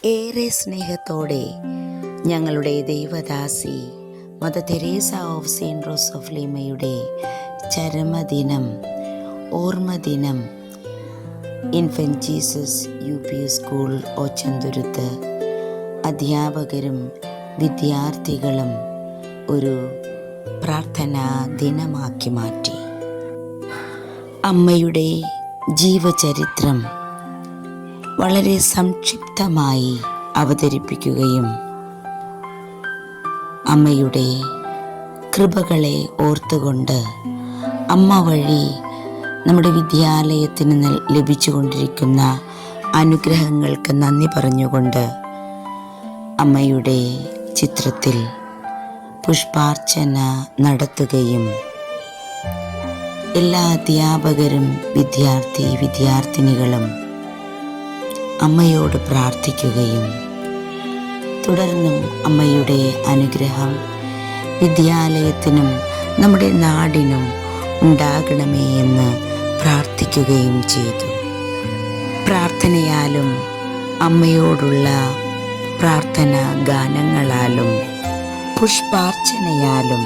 ഏറെ സ്നേഹത്തോടെ ഞങ്ങളുടെ ദൈവദാസി mother Teresa of saint Rose of ലീമയുടെ ചരമദിനം, ഓർമ്മദിനം infant Jesus UP school Ochanthuruthu അധ്യാപകരും വിദ്യാർത്ഥികളും ഒരു പ്രാർത്ഥനാ ദിനമാക്കി മാറ്റി. അമ്മയുടെ ജീവചരിത്രം വളരെ സംക്ഷിപ്തമായി അവതരിപ്പിക്കുകയും അമ്മയുടെ കൃപകളെ ഓർത്തുകൊണ്ട് അമ്മ വഴി നമ്മുടെ വിദ്യാലയത്തിന് ലഭിച്ചുകൊണ്ടിരിക്കുന്ന അനുഗ്രഹങ്ങൾക്ക് നന്ദി പറഞ്ഞുകൊണ്ട് അമ്മയുടെ ചിത്രത്തിൽ പുഷ്പാർച്ചന നടത്തുകയും എല്ലാ അധ്യാപകരും വിദ്യാർത്ഥിനികളും അമ്മയോട് പ്രാർത്ഥിക്കുകയും തുടർന്നും അമ്മയുടെ അനുഗ്രഹം വിദ്യാലയത്തിനും നമ്മുടെ നാടിനും ഉണ്ടാകണമേ എന്ന് പ്രാർത്ഥിക്കുകയും ചെയ്തു. പ്രാർത്ഥനയാലും അമ്മയോടുള്ള പ്രാർത്ഥനാ ഗാനങ്ങളാലും പുഷ്പാർച്ചനയാലും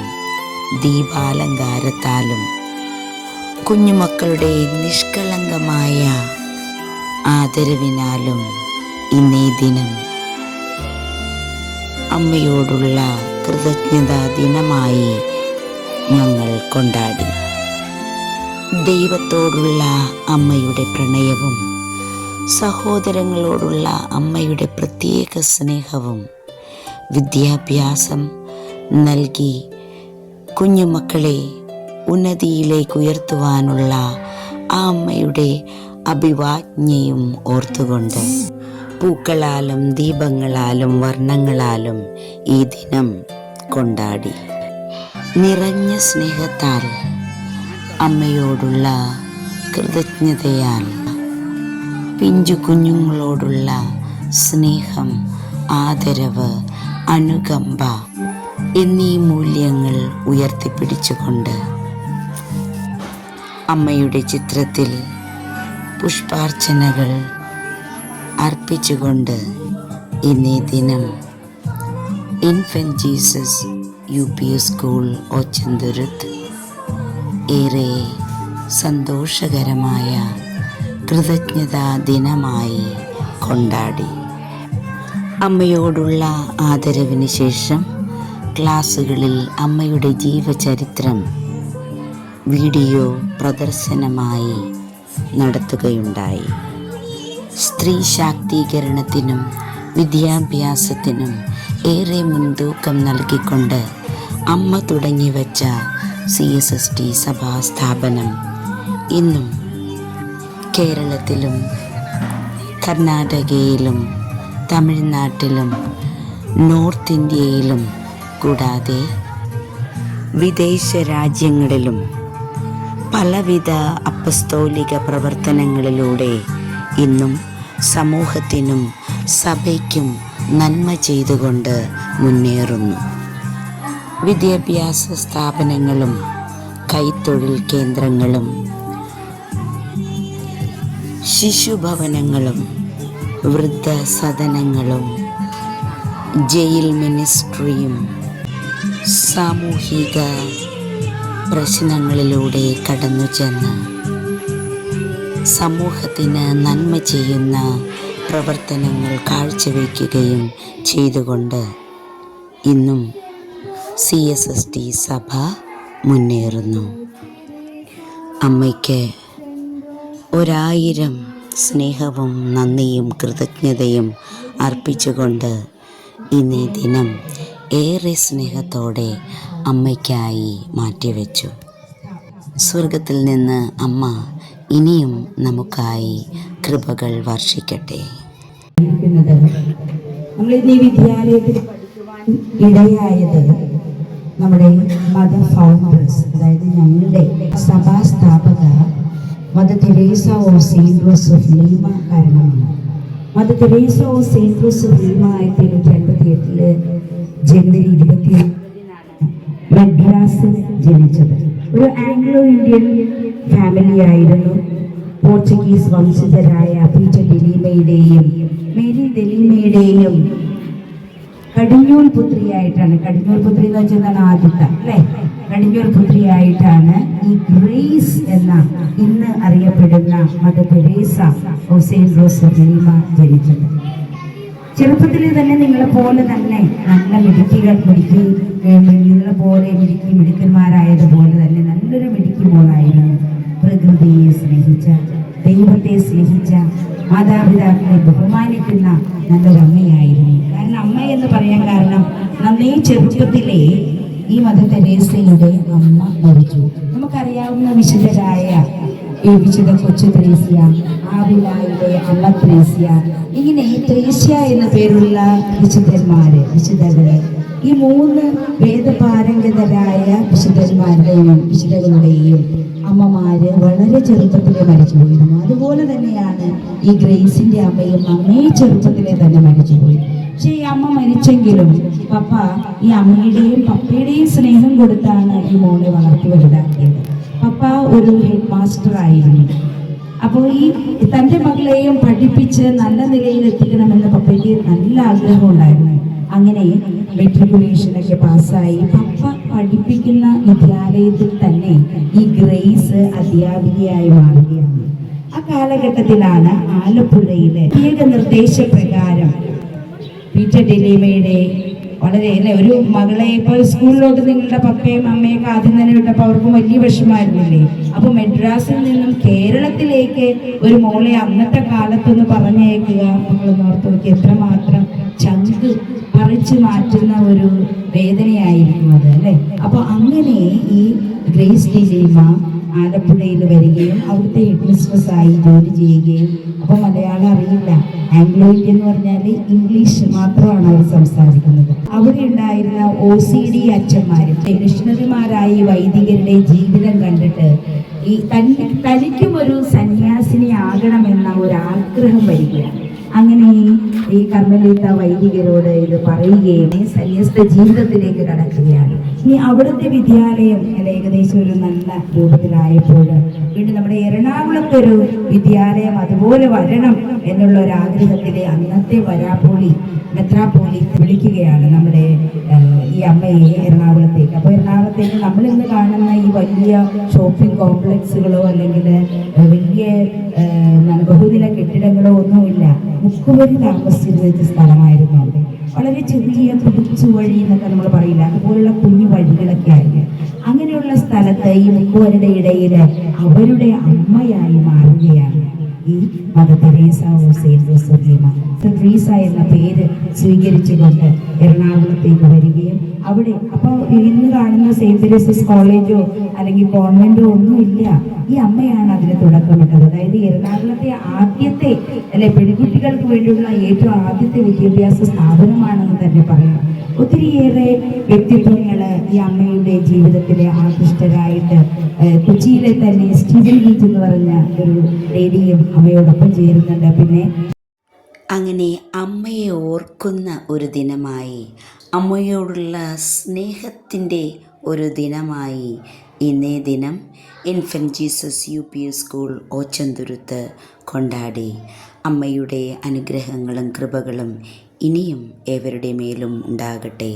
ദീപാലങ്കാരത്താലും കുഞ്ഞുമക്കളുടെ നിഷ്കളങ്കമായ ആദരവിനാലും ഇന്നേ ദിനം അമ്മയോടുള്ള കൃതജ്ഞതാ ദിനമായി ഞങ്ങൾ കൊണ്ടാടി. ദൈവത്തോടുള്ള അമ്മയുടെ പ്രണയവും സഹോദരങ്ങളോടുള്ള അമ്മയുടെ പ്രത്യേക സ്നേഹവും വിദ്യാഭ്യാസം നൽകി കുഞ്ഞുമക്കളെ ഉന്നതിയിലേക്ക് ഉയർത്തുവാനുള്ള ആ അമ്മയുടെ അഭിവാജ്ഞയും ഓർത്തുകൊണ്ട് പൂക്കളാലും ദീപങ്ങളാലും വർണ്ണങ്ങളാലും ഈ ദിനം കൊണ്ടാടി. നിറഞ്ഞ സ്നേഹത്താൽ അമ്മയോടുള്ള കൃതജ്ഞതയാൽ പിഞ്ചു കുഞ്ഞുങ്ങളോടുള്ള സ്നേഹം, ആദരവ്, അനുകമ്പ എന്നീ മൂല്യങ്ങൾ ഉയർത്തിപ്പിടിച്ചുകൊണ്ട് അമ്മയുടെ ചിത്രത്തിൽ പുഷ്പാർച്ചനകൾ അർപ്പിച്ചുകൊണ്ട് ഇന്നേ ദിനം infant Jesus UP school Ochanthuruthu ഏറെ സന്തോഷകരമായ കൃതജ്ഞതാ ദിനമായി കൊണ്ടാടി. അമ്മയോടുള്ള ആദരവിന് ശേഷം ക്ലാസ്സുകളിൽ അമ്മയുടെ ജീവചരിത്രം വീഡിയോ പ്രദർശനമായി നടത്തുകയുണ്ടായി. സ്ത്രീ ശാക്തീകരണത്തിനും വിദ്യാഭ്യാസത്തിനും ഏറെ മുൻതൂക്കം നൽകിക്കൊണ്ട് അമ്മ തുടങ്ങിവെച്ച CSST സഭാ സ്ഥാപനം ഇന്നും കേരളത്തിലും കർണാടകയിലും തമിഴ്നാട്ടിലും നോർത്ത് ഇന്ത്യയിലും കൂടാതെ വിദേശ രാജ്യങ്ങളിലും പലവിധ അപ്പസ്തോലിക പ്രവർത്തനങ്ങളിലൂടെ ഇന്നും സമൂഹത്തിനും സഭയ്ക്കും നന്മ ചെയ്തുകൊണ്ട് മുന്നേറുന്നു. വിദ്യാഭ്യാസ സ്ഥാപനങ്ങളും കൈത്തൊഴിൽ കേന്ദ്രങ്ങളും ശിശുഭവനങ്ങളും വൃദ്ധസദനങ്ങളും ജയിൽ മിനിസ്ട്രിയും സാമൂഹിക പ്രശ്നങ്ങളിലൂടെ കടന്നു ചെന്ന് സമൂഹത്തിന് നന്മ ചെയ്യുന്ന പ്രവർത്തനങ്ങൾ കാഴ്ചവെക്കുകയും ചെയ്തുകൊണ്ട് ഇന്നും CSST സഭ മുന്നേറുന്നു. അമ്മയ്ക്ക് 1000 സ്നേഹവും നന്ദിയും കൃതജ്ഞതയും അർപ്പിച്ചുകൊണ്ട് ഇന്നേ ദിനം ഏറെ സ്നേഹത്തോടെ അമ്മയ്ക്കായി മാറ്റിവെച്ചു. സ്വർഗത്തിൽ നിന്ന് അമ്മ ഇനിയും നമുക്കായി കൃപകൾ വർഷിക്കട്ടെ. നമ്മൾ ഇന്ന് ഈ വിദ്യാലയത്തിൽ പഠിക്കുവാൻ ഇടയായത് നമ്മുടെ മദർ ഫൗണ്ടേഴ്സ്, അതായത് ഞങ്ങളുടെ സഭാ സ്ഥാപക mother Teresa of saint Rose of Lima കാരണമാണ്. Mother Teresa of saint Rose of Lima 1858 ജനുവരി 29 മദ്രാസിൽ ജനിച്ചത്. ഒരു ആംഗ്ലോ ഇന്ത്യൻ ഫാമിലി ആയിരുന്നു. പോർച്ചുഗീസ് വംശജരായ പീറ്റർ ഡെലീമയുടെയും മേരി ഡെലീമ ദലീമയുടെയും കടിഞ്ഞൂൽ പുത്രിയായിട്ടാണ്, കടിഞ്ഞൂൽ പുത്രി എന്ന് വെച്ചാൽ ആദ്യത്തെ അല്ലേ, കടിഞ്ഞൂൽ പുത്രിയായിട്ടാണ് ഈ ഗ്രേസ് എന്ന ഇന്ന് അറിയപ്പെടുന്ന Mother Teresa of Saint Rose of Lima ജനിച്ചത്. ചെറുപ്പത്തിൽ തന്നെ നിങ്ങളെ പോലെ തന്നെ നല്ല നിങ്ങളെ പോലെ മിടുക്കന്മാരായതുപോലെ തന്നെ നല്ലൊരു മിടുക്കി മോളായിരുന്നു. പ്രകൃതിയെ സ്നേഹിച്ച, ദൈവത്തെ സ്നേഹിച്ച, മാതാപിതാക്കളെ ബഹുമാനിക്കുന്ന നല്ലൊരമ്മയായിരുന്നു. കാരണം അമ്മ എന്ന് പറയാൻ കാരണം നന്നേ ചെറുപ്പത്തിലെ ഈ മദർ തെരേസയുടെ അമ്മ മരിച്ചു. നമുക്കറിയാവുന്ന വിശുദ്ധരായ ഈ വിശുദ്ധ കൊച്ചു ത്രേസ്യ, ആവിലായിലെ അമ്മ ത്രേസ്യ, ഇങ്ങനെ ത്രേസ്യ എന്ന പേരുള്ള വിശുദ്ധകള്, ഈ 3 വേദപാരംഗതരായ വിശുദ്ധകളുടെയും അമ്മമാര് വളരെ ചെറുപ്പത്തിലെ മരിച്ചുപോയിരുന്നു. അതുപോലെ തന്നെയാണ് ഈ ഗ്രേസിന്റെ അമ്മയും നന്നേ ചെറുപ്പത്തിലെ തന്നെ മരിച്ചുപോയി. പക്ഷെ ഈ അമ്മ മരിച്ചെങ്കിലും പപ്പ ഈ അമ്മയുടെയും പപ്പയുടെയും സ്നേഹം കൊടുത്താണ് ഈ മോളെ വളർത്തി വലുതാക്കിയത്. പപ്പ ഒരു ഹെഡ് മാസ്റ്റർ ആയിരുന്നു. അപ്പോൾ ഈ തൻ്റെ മകളെയും പഠിപ്പിച്ച് നല്ല നിലയിൽ എത്തിക്കണമെന്ന് പപ്പയ്ക്ക് നല്ല ആഗ്രഹം ഉണ്ടായിരുന്നു. അങ്ങനെ മെട്രിക്കുലേഷനൊക്കെ പാസ്സായി പപ്പ പഠിപ്പിക്കുന്ന വിദ്യാലയത്തിൽ തന്നെ ഈ ഗ്രേസ് അധ്യാപികയായി മാറുകയാണ്. ആ കാലഘട്ടത്തിലാണ് ആലപ്പുഴയിലെ പ്രത്യേക നിർദ്ദേശപ്രകാരം പീറ്റർ ഡെലീമയുടെ വളരെ ഒരു മകളെ ഇപ്പോൾ സ്കൂളിലോട്ട് നിങ്ങളുടെ പപ്പയും അമ്മയൊക്കെ ആദ്യം തന്നെ വിട്ടപ്പോൾ അവർക്കും വലിയ വിഷമായിരുന്നില്ലേ. അപ്പൊ മെഡ്രാസിൽ നിന്നും കേരളത്തിലേക്ക് ഒരു മോളെ അന്നത്തെ കാലത്തൊന്ന് പറഞ്ഞയക്കുക, നമ്മളൊന്ന് ഓർത്ത് നോക്കി എത്രമാത്രം ചങ്ക് പറിച്ചു മാറ്റുന്ന ഒരു വേദനയായിരിക്കും അത് അല്ലേ. അപ്പൊ അങ്ങനെ ഈ ഗ്രേസ് ഡെലീമ ആലപ്പുഴയിൽ വരികയും അവിടുത്തെ ഹെഡ് മിസ്ട്രസ്സായി ജോലി ചെയ്യുകയും, അപ്പോൾ മലയാളം അറിയില്ല, ആംഗ്ലോ ഇന്ത്യ എന്ന് പറഞ്ഞാൽ ഇംഗ്ലീഷ് മാത്രമാണ് അവർ സംസാരിക്കുന്നത്. അവിടെ ഉണ്ടായിരുന്ന OCD അച്ഛന്മാരും മിഷണറിമാരായി വൈദികരുടെ ജീവിതം കണ്ടിട്ട് ഈ തനിക്കും ഒരു സന്യാസിനി ആകണമെന്ന ഒരു ആഗ്രഹം വരികയാണ്. അങ്ങനെ ഈ കർമ്മലീത്ത വൈദികരോട് ഇത് പറയുകയും സന്യസ്ത ജീവിതത്തിലേക്ക് കടക്കുകയാണ്. ഇനി അവിടുത്തെ വിദ്യാലയം ഏകദേശം ഒരു നല്ല രൂപത്തിലായപ്പോൾ വീണ്ടും നമ്മുടെ എറണാകുളത്തെ ഒരു വിദ്യാലയം അതുപോലെ വരണം എന്നുള്ള ഒരു ആഗ്രഹത്തിലെ അന്നത്തെ മെത്രാപ്പോലി വിളിക്കുകയാണ് നമ്മുടെ ഈ അമ്മയെ എറണാകുളത്തേക്ക്. അപ്പോൾ എറണാകുളത്തേക്ക് നമ്മളിന്ന് കാണുന്ന ഈ വലിയ ഷോപ്പിംഗ് കോംപ്ലക്സുകളോ അല്ലെങ്കിൽ വലിയ ബഹുനില കെട്ടിടങ്ങളോ ഒന്നുമില്ല. മുക്കുവരി താമസിച്ചിരുന്ന സ്ഥലമായിരുന്നു അവിടെ. വളരെ ചെറിയ തുടിച്ചു വഴി എന്നൊക്കെ നമ്മൾ പറയില്ല, അതുപോലുള്ള കുഞ്ഞു വഴികളൊക്കെ ആയിരുന്നു. അങ്ങനെയുള്ള സ്ഥലത്ത് ഈ മുക്കുവരുടെ ഇടയിൽ അവരുടെ അമ്മയായി മാറുകയാണ് ഈ Mother Teresa of Saint Rose of Lima. Teresa എന്ന പേര് സ്വീകരിച്ചുകൊണ്ട് എറണാകുളത്തേക്ക് വരികയും അവിടെ അപ്പോൾ ഇന്ന് കാണുന്ന സെയിന്റ് തെരേസസ് കോളേജോ അല്ലെങ്കിൽ കോൺവെന്റോ ഒന്നുമില്ല. ഈ അമ്മയാണ് അതിന് തുടക്കമിട്ടത്. അതായത് എറണാകുളത്തെ ആദ്യത്തെ പെൺകുട്ടികൾക്ക് വേണ്ടിയുള്ള ഏറ്റവും ആദ്യത്തെ വിദ്യാഭ്യാസ സ്ഥാപനമാണെന്ന് തന്നെ പറയാം. ഒത്തിരിയേറെ വ്യക്തിത്വങ്ങൾ ഈ അമ്മയുടെ ജീവിതത്തിലെ ആകൃഷ്ടരായിട്ട് കൊച്ചിയിലെ തന്നെ സ്റ്റീവൻ ഗീറ്റ് എന്ന് പറഞ്ഞ ഒരു ലേഡിയും അമ്മയോടൊപ്പം ചേരുന്നുണ്ട്. പിന്നെ അങ്ങനെ അമ്മയെ ഓർക്കുന്ന ഒരു ദിനമായി, അമ്മയോടുള്ള സ്നേഹത്തിൻ്റെ ഒരു ദിനമായി ഇന്നേ ദിനം infant Jesus UPS school Ochanthuruthu കൊണ്ടാടി. അമ്മയുടെ അനുഗ്രഹങ്ങളും കൃപകളും ഇനിയും ഏവരുടെ മേലും ഉണ്ടാകട്ടെ.